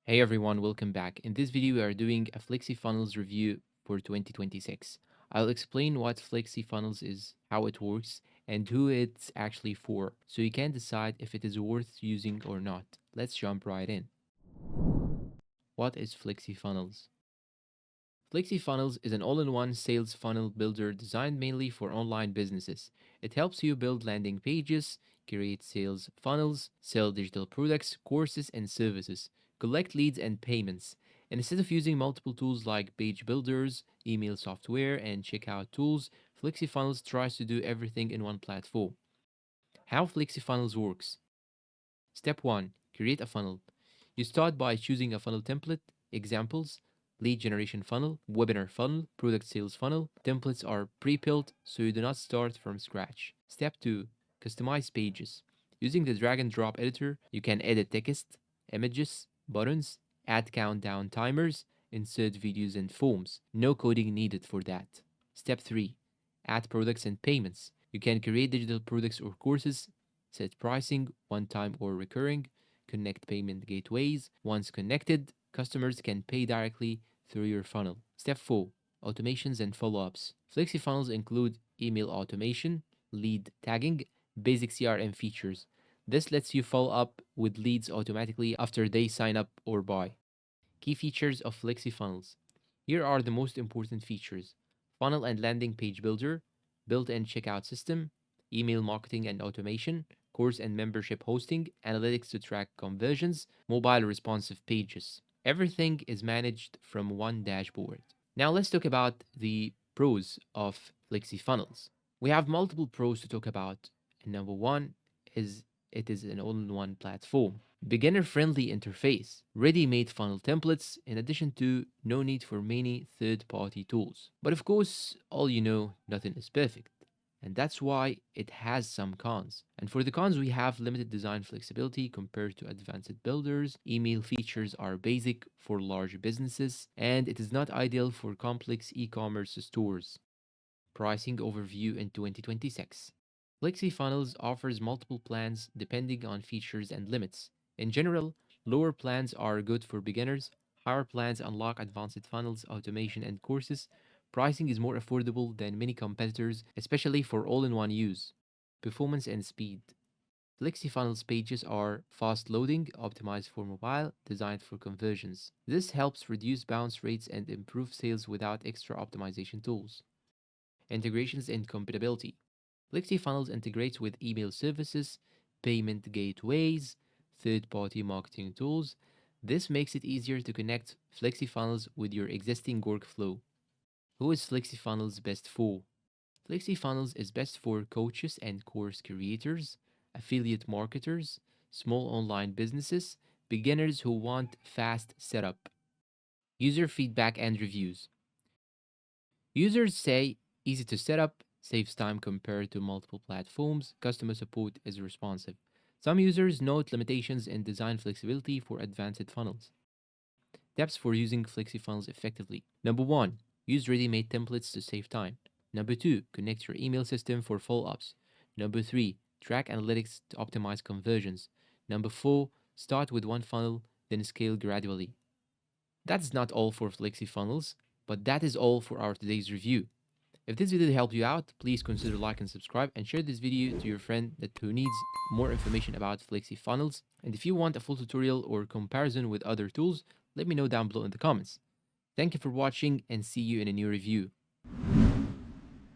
Hey everyone, welcome back. In this video, we are doing a FlexiFunnels review for 2026. I'll explain what FlexiFunnels is, how it works, and who it's actually for, so you can decide if it is worth using or not. Let's jump right in. What is FlexiFunnels? FlexiFunnels is an all-in-one sales funnel builder designed mainly for online businesses. It helps you build landing pages, create sales funnels, sell digital products, courses, and services, collect leads and payments. And instead of using multiple tools like page builders, email software, and checkout tools, FlexiFunnels tries to do everything in one platform. How FlexiFunnels works. Step 1. Create a funnel. You start by choosing a funnel template. Examples: lead generation funnel, webinar funnel, product sales funnel. Templates are pre-built, so you do not start from scratch. Step 2. Customize pages. Using the drag and drop editor, you can edit text, images, buttons, add countdown timers, insert videos and forms. No coding needed for that. Step 3. Add products and payments. You can create digital products or courses, set pricing, one time or recurring, connect payment gateways. Once connected, customers can pay directly through your funnel. Step 4. Automations and follow-ups. FlexiFunnels include email automation, lead tagging, basic CRM features. This lets you follow up with leads automatically after they sign up or buy. Key features of FlexiFunnels. Here are the most important features: funnel and landing page builder, built-in checkout system, email marketing and automation, course and membership hosting, analytics to track conversions, mobile responsive pages. Everything is managed from one dashboard. Now let's talk about the pros of FlexiFunnels. We have multiple pros to talk about. And number one is it is an all-in-one platform. Beginner-friendly interface, ready-made funnel templates, in addition to no need for many third-party tools. But of course, all you know, nothing is perfect. And that's why it has some cons. And for the cons, we have limited design flexibility compared to advanced builders. Email features are basic for large businesses, and it is not ideal for complex e-commerce stores. Pricing overview in 2026. FlexiFunnels offers multiple plans depending on features and limits. In general, lower plans are good for beginners, higher plans unlock advanced funnels, automation, and courses. Pricing is more affordable than many competitors, especially for all in one use. Performance and speed. FlexiFunnels pages are fast loading, optimized for mobile, designed for conversions. This helps reduce bounce rates and improve sales without extra optimization tools. Integrations and compatibility. FlexiFunnels integrates with email services, payment gateways, third-party marketing tools. This makes it easier to connect FlexiFunnels with your existing workflow. Who is FlexiFunnels best for? FlexiFunnels is best for coaches and course creators, affiliate marketers, small online businesses, beginners who want fast setup. User feedback and reviews. Users say easy to set up, saves time compared to multiple platforms, customer support is responsive. Some users note limitations in design flexibility for advanced funnels. Tips for using FlexiFunnels effectively. Number 1. Use ready-made templates to save time. Number 2. Connect your email system for follow-ups. Number 3. Track analytics to optimize conversions. Number 4. Start with one funnel, then scale gradually. That's not all for FlexiFunnels, but that is all for our today's review. If this video helped you out, please consider like and subscribe and share this video to your friend who needs more information about FlexiFunnels. And if you want a full tutorial or comparison with other tools, let me know down below in the comments. Thank you for watching and see you in a new review.